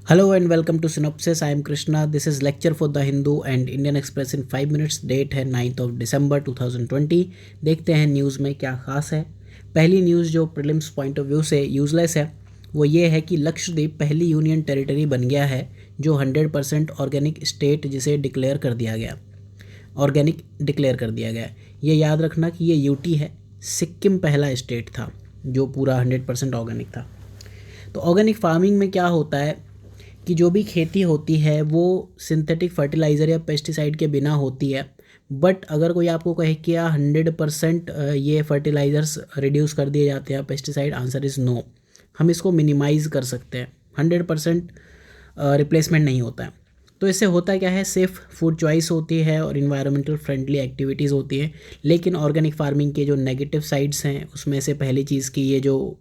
Hello and welcome to Synopsis. I am Krishna. This is lecture for The Hindu and Indian Express in 5 minutes. Date है 9th of December 2020. देखते हैं news में क्या ख़ास है। पहली न्यूज़ जो प्रीलिम्स पॉइंट ऑफ व्यू से यूज़लेस है वो ये है कि लक्षद्वीप पहली यूनियन टेरिटरी बन गया है जो 100% ऑर्गेनिक स्टेट जिसे डिक्लेयर कर दिया गया ऑर्गेनिक डिक्लेयर कर दिया गया। ये याद रखना कि ये यूटी है। सिक्किम पहला स्टेट था जो पूरा 100% ऑर्गेनिक था। तो ऑर्गेनिक फार्मिंग में क्या होता है कि जो भी खेती होती है वो सिंथेटिक फर्टिलाइज़र या पेस्टिसाइड के बिना होती है। बट अगर कोई आपको कहे कि 100% ये फर्टिलाइज़र्स रिड्यूस कर दिए जाते हैं पेस्टिसाइड, आंसर इज़ नो। हम इसको मिनिमाइज़ कर सकते हैं, 100% रिप्लेसमेंट नहीं होता है। तो इससे होता क्या है, सेफ़ फूड चॉइस होती है और इन्वायरमेंटल फ्रेंडली एक्टिविटीज़ होती हैं। लेकिन ऑर्गेनिक फार्मिंग के जो नेगेटिव साइड्स हैं उसमें से पहली चीज़ कि ये जो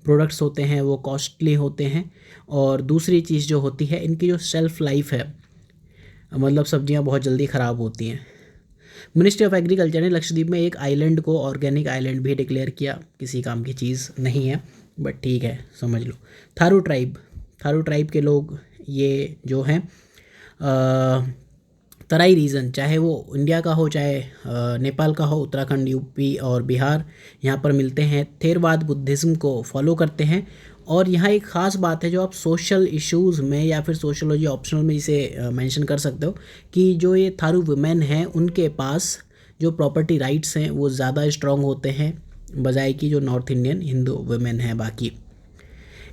प्रोडक्ट्स होते हैं वो कॉस्टली होते हैं, और दूसरी चीज़ जो होती है इनकी जो शेल्फ़ लाइफ है, मतलब सब्जियां बहुत जल्दी ख़राब होती हैं। मिनिस्ट्री ऑफ एग्रीकल्चर ने लक्षद्वीप में एक आइलैंड को ऑर्गेनिक आइलैंड भी डिक्लेयर किया। किसी काम की चीज़ नहीं है बट ठीक है, समझ लो। थारू ट्राइब के लोग ये जो हैं तराई रीजन, चाहे वो इंडिया का हो चाहे नेपाल का हो, उत्तराखंड, यूपी और बिहार, यहाँ पर मिलते हैं। थेरवाद बुद्धिज़्म को फॉलो करते हैं। और यहाँ एक ख़ास बात है जो आप सोशल इश्यूज़ में या फिर सोशोलॉजी ऑप्शनल में इसे मेंशन कर सकते हो कि जो ये थारू वुमेन हैं उनके पास जो प्रॉपर्टी राइट्स हैं वो ज़्यादा स्ट्रॉन्ग होते हैं बजाय कि जो नॉर्थ इंडियन हिंदू वुमेन हैं बाकी।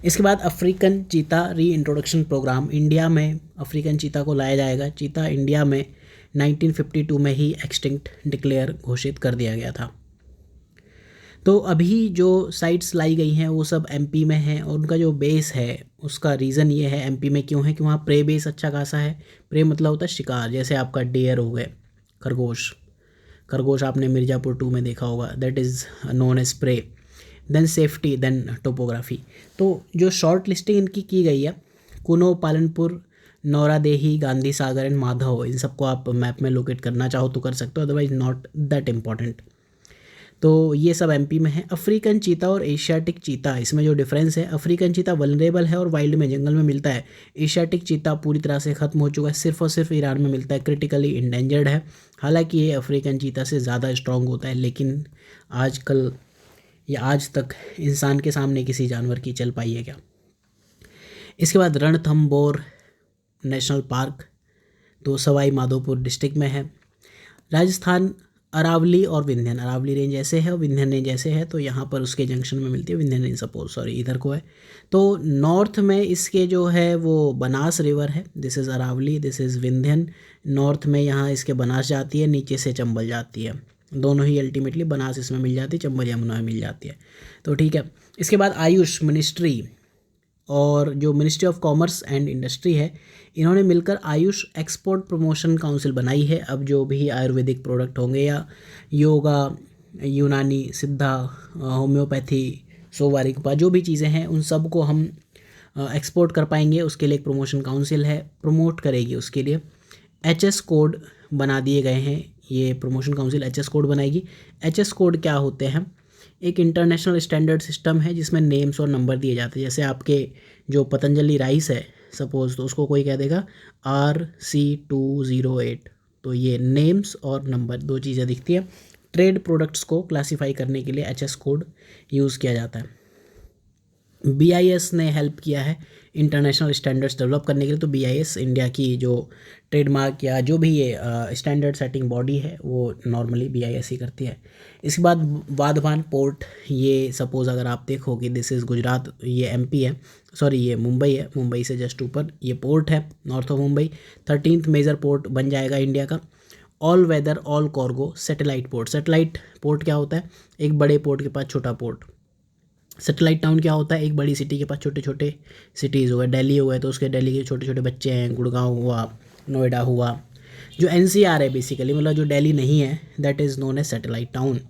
इसके बाद अफ्रीकन चीता री इंट्रोडक्शन प्रोग्राम, इंडिया में अफ्रीकन चीता को लाया जाएगा। चीता इंडिया में 1952 में ही एक्सटिंक्ट डिक्लेयर घोषित कर दिया गया था। तो अभी जो साइट्स लाई गई हैं वो सब एमपी में हैं, और उनका जो बेस है उसका रीज़न ये है एमपी में क्यों है कि वहाँ प्रे बेस अच्छा खासा है। प्रे मतलब होता है शिकार, जैसे आपका डियर हो गए, खरगोश आपने मिर्ज़ापुर 2 में देखा होगा, that is known as prey. Then safety, then topography. तो जो शॉर्ट लिस्टिंग इनकी की गई है, कुनो, पालनपुर, नौरादेही, गांधी सागर एंड माधव, इन सबको आप मैप में लोकेट करना चाहो तो कर सकते हो, अदरवाइज नॉट दैट इम्पॉर्टेंट। तो ये सब एमपी में है। अफ्रीकन चीता और एशियाटिक चीता, इसमें जो डिफरेंस है, अफ्रीकन चीता वल्नरेबल है और वाइल्ड में जंगल में मिलता है। एशियाटिक चीता पूरी तरह से ख़त्म हो चुका है, सिर्फ और सिर्फ ईरान में मिलता है, क्रिटिकली इंडेंजर्ड है। हालांकि ये अफ्रीकन चीता से ज़्यादा स्ट्रॉन्ग होता है, लेकिन आजकल या आज तक इंसान के सामने किसी जानवर की चल पाई है क्या। इसके बाद रणथंबोर नेशनल पार्क, तो सवाई माधोपुर डिस्ट्रिक्ट में है। राजस्थान अरावली और विंध्यन, अरावली रेंज ऐसे है और विंध्यन रेंज ऐसे है, तो यहाँ पर उसके जंक्शन में मिलती है विंध्यन रेंज, इधर को है। तो नॉर्थ में इसके जो है वो बनास रिवर है, this is Aravalli, this is Vindhyan. North में यहाँ इसके बनास जाती है, नीचे से चंबल जाती है, दोनों ही अल्टीमेटली बनास इसमें मिल जाती है, चंबल यमुना में मिल जाती है, तो ठीक है। इसके बाद आयुष मिनिस्ट्री और जो ministry of commerce and industry है, इन्होंने मिलकर आयुष एक्सपोर्ट प्रमोशन काउंसिल बनाई है। अब जो भी आयुर्वेदिक प्रोडक्ट होंगे या योगा, यूनानी, सिद्धा, होम्योपैथी, सोवारिकपा, जो भी चीज़ें हैं उन सब को हम एक्सपोर्ट कर पाएंगे। उसके लिए एक प्रमोशन काउंसिल है, प्रमोट करेगी। उसके लिए एचएस कोड बना दिए गए हैं, ये प्रमोशन काउंसिल एचएस कोड बनाएगी। एचएस कोड क्या होते हैं, एक इंटरनेशनल स्टैंडर्ड सिस्टम है जिसमें नेम्स और नंबर दिए जाते हैं। जैसे आपके जो पतंजलि राइस है सपोज़, तो उसको कोई कह देगा RC208, तो ये नेम्स और नंबर दो चीज़ें दिखती हैं। ट्रेड प्रोडक्ट्स को क्लासीफाई करने के लिए एचएस कोड यूज़ किया जाता है। BIS ने हेल्प किया है इंटरनेशनल स्टैंडर्ड्स डेवलप करने के लिए, तो BIS इंडिया की जो ट्रेडमार्क या जो भी ये स्टैंडर्ड सेटिंग बॉडी है वो नॉर्मली BIS ही करती है। इसके बाद वाधवान पोर्ट, ये सपोज़ अगर आप देखो कि दिस इज़ गुजरात, ये MP है, सॉरी ये मुंबई है, मुंबई से जस्ट ऊपर ये पोर्ट है, north of Mumbai. 13th major port बन जाएगा इंडिया का। All weather all cargo satellite port, satellite port क्या होता है, एक बड़े पोर्ट के पास छोटा पोर्ट। सैटेलाइट टाउन क्या होता है, एक बड़ी सिटी के पास छोटे छोटे सिटीज़ हो गए, दिल्ली हो गए तो उसके दिल्ली के छोटे छोटे बच्चे हैं, गुड़गांव हुआ, नोएडा हुआ। जो NCR है बेसिकली, मतलब जो दिल्ली नहीं है, that is known as satellite town.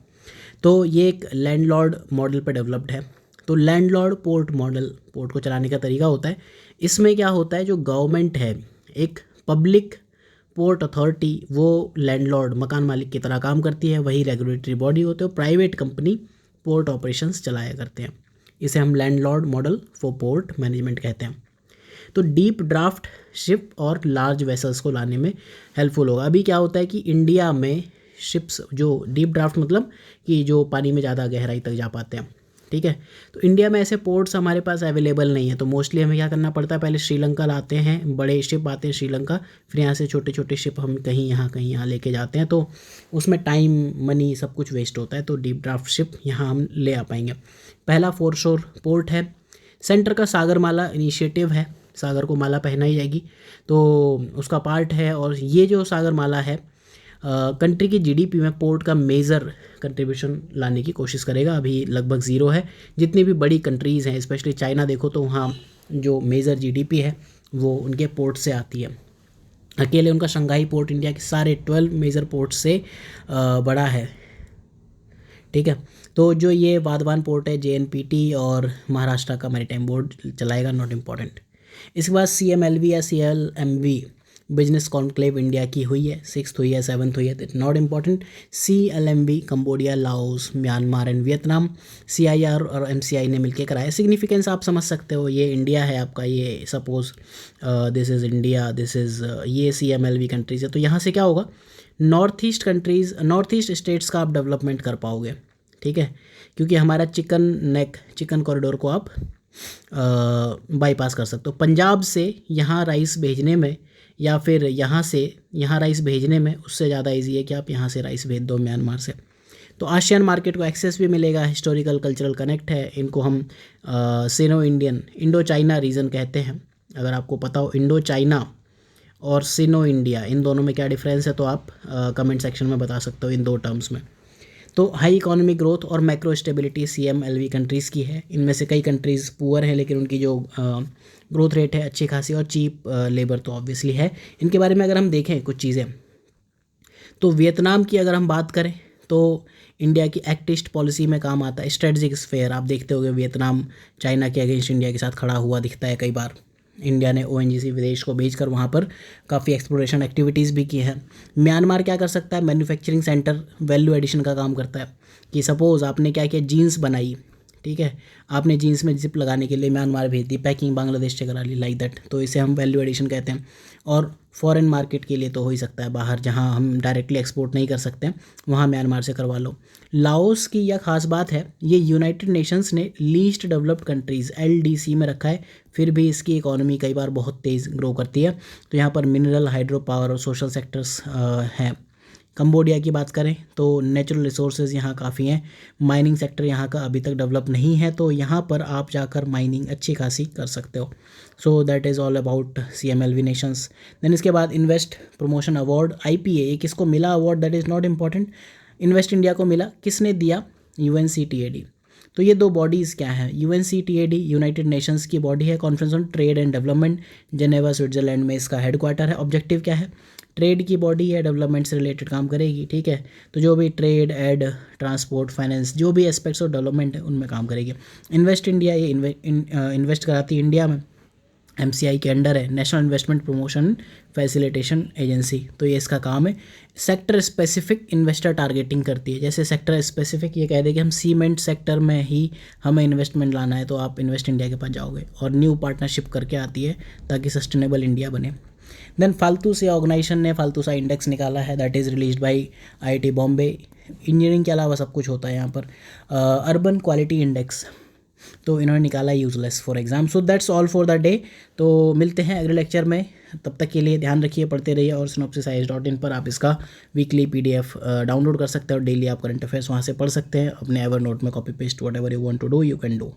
तो ये एक लैंडलॉर्ड मॉडल पर डेवलप्ड है। तो लैंडलॉर्ड पोर्ट मॉडल, पोर्ट को चलाने का तरीका होता है। इसमें क्या होता है, जो गवर्नमेंट है, एक पब्लिक पोर्ट अथॉरिटी, वो लैंडलॉर्ड मकान मालिक की तरह काम करती है, वही रेगुलेटरी बॉडी होते हो। प्राइवेट कंपनी पोर्ट ऑपरेशंस चलाया करते हैं। इसे हम landlord model for port management कहते हैं। तो डीप ड्राफ्ट शिप और लार्ज वेसल्स को लाने में हेल्पफुल होगा। अभी क्या होता है कि इंडिया में शिप्स जो डीप ड्राफ्ट मतलब कि जो पानी में ज़्यादा गहराई तक जा पाते हैं, ठीक है, तो इंडिया में ऐसे पोर्ट्स हमारे पास अवेलेबल नहीं है। तो मोस्टली हमें क्या करना पड़ता है, पहले श्रीलंका लाते हैं, बड़े शिप आते हैं श्रीलंका, फिर यहाँ से छोटे छोटे शिप हम कहीं यहाँ लेके जाते हैं, तो उसमें टाइम मनी सब कुछ वेस्ट होता है। तो डीप ड्राफ्ट शिप यहाँ हम ले आ पाएंगे। पहला फोरशोर पोर्ट है, सेंटर का सागरमाला इनिशिएटिव है, सागर को माला पहनाई जाएगी तो उसका पार्ट है। और ये जो सागरमाला है कंट्री की जीडीपी में पोर्ट का मेजर कंट्रीब्यूशन लाने की कोशिश करेगा। अभी लगभग ज़ीरो है। जितनी भी बड़ी कंट्रीज़ हैं, स्पेशली चाइना देखो तो वहाँ जो मेजर जीडीपी है वो उनके पोर्ट से आती है। अकेले उनका शंघाई पोर्ट इंडिया के सारे 12 मेजर पोर्ट से बड़ा है, ठीक है। तो जो ये वाधवान पोर्ट है JNPT और महाराष्ट्र का मैरीटाइम बोर्ड चलाएगा, नॉट इम्पॉर्टेंट। इसके बाद CMLV या CLMV बिजनेस कॉन्क्लेव इंडिया की हुई है, 6th हुई है, 7th हुई है, that not important. CLMV Cambodia, Laos, Myanmar and Vietnam, CIR और MCI ने मिलकर कराया। सिग्निफिकेंस आप समझ सकते हो, ये इंडिया है आपका, ये suppose this is India, this is ये CMLV कंट्रीज़ है। तो यहाँ से क्या होगा, north east countries, north east states का आप डेवलपमेंट कर पाओगे, ठीक है, क्योंकि हमारा चिकन कॉरिडोर को आप बाईपास कर सकते हो। पंजाब से यहाँ राइस भेजने में या फिर यहाँ से यहाँ राइस भेजने में उससे ज़्यादा इजी है कि आप यहाँ से राइस भेज दो म्यांमार से। तो आशियान मार्केट को एक्सेस भी मिलेगा, हिस्टोरिकल कल्चरल कनेक्ट है। इनको हम Sino Indian, Indo China region कहते हैं। अगर आपको पता हो इंडो चाइना और सिनो इंडिया, इन दोनों में क्या डिफरेंस है तो आप कमेंट सेक्शन में बता सकते हो इन दो टर्म्स में। तो हाई इकोनॉमिक ग्रोथ और मैक्रो स्टेबिलिटी CMLV कंट्रीज़ की है। इनमें से कई कंट्रीज़ पुअर हैं लेकिन उनकी जो ग्रोथ रेट है अच्छी खासी, और चीप लेबर तो ऑब्वियसली है। इनके बारे में अगर हम देखें कुछ चीज़ें, तो वियतनाम की अगर हम बात करें तो इंडिया की एक्ट ईस्ट पॉलिसी में काम आता है। स्ट्रेटजिक स्फेयर, आप देखते होंगे वियतनाम चाइना के अगेंस्ट इंडिया के साथ खड़ा हुआ दिखता है कई बार। इंडिया ने ONGC विदेश को भेजकर वहाँ पर काफ़ी एक्सप्लोरेशन एक्टिविटीज़ भी की है। म्यांमार क्या कर सकता है, मैन्युफैक्चरिंग सेंटर, वैल्यू एडिशन का काम करता है। कि सपोज़ आपने क्या किया, जीन्स बनाई, ठीक है, आपने जीन्स में जिप लगाने के लिए म्यांमार भेज दी, पैकिंग बांग्लादेश से करा ली, लाइक दैट, तो इसे हम वैल्यू एडिशन कहते हैं। और फॉरेन मार्केट के लिए तो हो ही सकता है, बाहर जहां हम डायरेक्टली एक्सपोर्ट नहीं कर सकते हैं वहां म्यांमार से करवा लो। लाओस की यह खास बात है, ये यूनाइटेड नेशंस ने लीस्ट डेवलप्ड कंट्रीज़ LDC में रखा है, फिर भी इसकी इकोनॉमी कई बार बहुत तेज़ ग्रो करती है। तो यहाँ पर मिनरल, हाइड्रो पावर और सोशल सेक्टर्स हैं। कंबोडिया की बात करें तो नेचुरल रिसोर्सेज यहाँ काफ़ी हैं। माइनिंग सेक्टर यहाँ का अभी तक डेवलप नहीं है, तो यहाँ पर आप जाकर माइनिंग अच्छी खासी कर सकते हो। So that is all about CMLV nations. Then इसके बाद इन्वेस्ट प्रमोशन अवार्ड IPA, ये किसको मिला award, that is not important, invest India को मिला। किसने दिया, UNCTAD। तो ये दो बॉडीज़ क्या हैं, UNCTAD यूनाइटेड नेशंस की बॉडी है, conference on trade and development, Geneva Switzerland में इसका हेडक्वार्टर है। ऑब्जेक्टिव क्या है, ट्रेड की बॉडी है, डेवलपमेंट से रिलेटेड काम करेगी, ठीक है। तो जो भी ट्रेड, एड, ट्रांसपोर्ट, फाइनेंस, जो भी एस्पेक्ट्स ऑफ डेवलपमेंट है उनमें काम करेगी। इन्वेस्ट इंडिया, ये इन्वेस्ट कराती है इंडिया में, MCI के अंडर है, national investment promotion facilitation agency. तो ये इसका काम है। सेक्टर स्पेसिफिक इन्वेस्टर टारगेटिंग करती है। जैसे सेक्टर स्पेसिफिक ये कह दे कि हम सीमेंट सेक्टर में ही हमें इन्वेस्टमेंट लाना है, तो आप इन्वेस्ट इंडिया के पास जाओगे, और न्यू पार्टनरशिप करके आती है ताकि सस्टेनेबल इंडिया बने। देन फालतू से ऑर्गेनाइजेशन ने फालतू सा इंडेक्स निकाला है, that is released by IIT Bombay. Engineering के अलावा सब कुछ होता है यहाँ पर। अर्बन क्वालिटी इंडेक्स तो इन्होंने निकाला useless for exam. So that's all for the day. तो मिलते हैं अगले लेक्चर में, तब तक के लिए ध्यान रखिए, पढ़ते रहिए। और synopsisIAS.in पर आप इसका वीकली PDF डाउनलोड कर सकते हो, डेली आप करंट अफेयर्स वहाँ से पढ़ सकते हैं। अपने एवर नोट में copy paste, whatever you want to do you can do.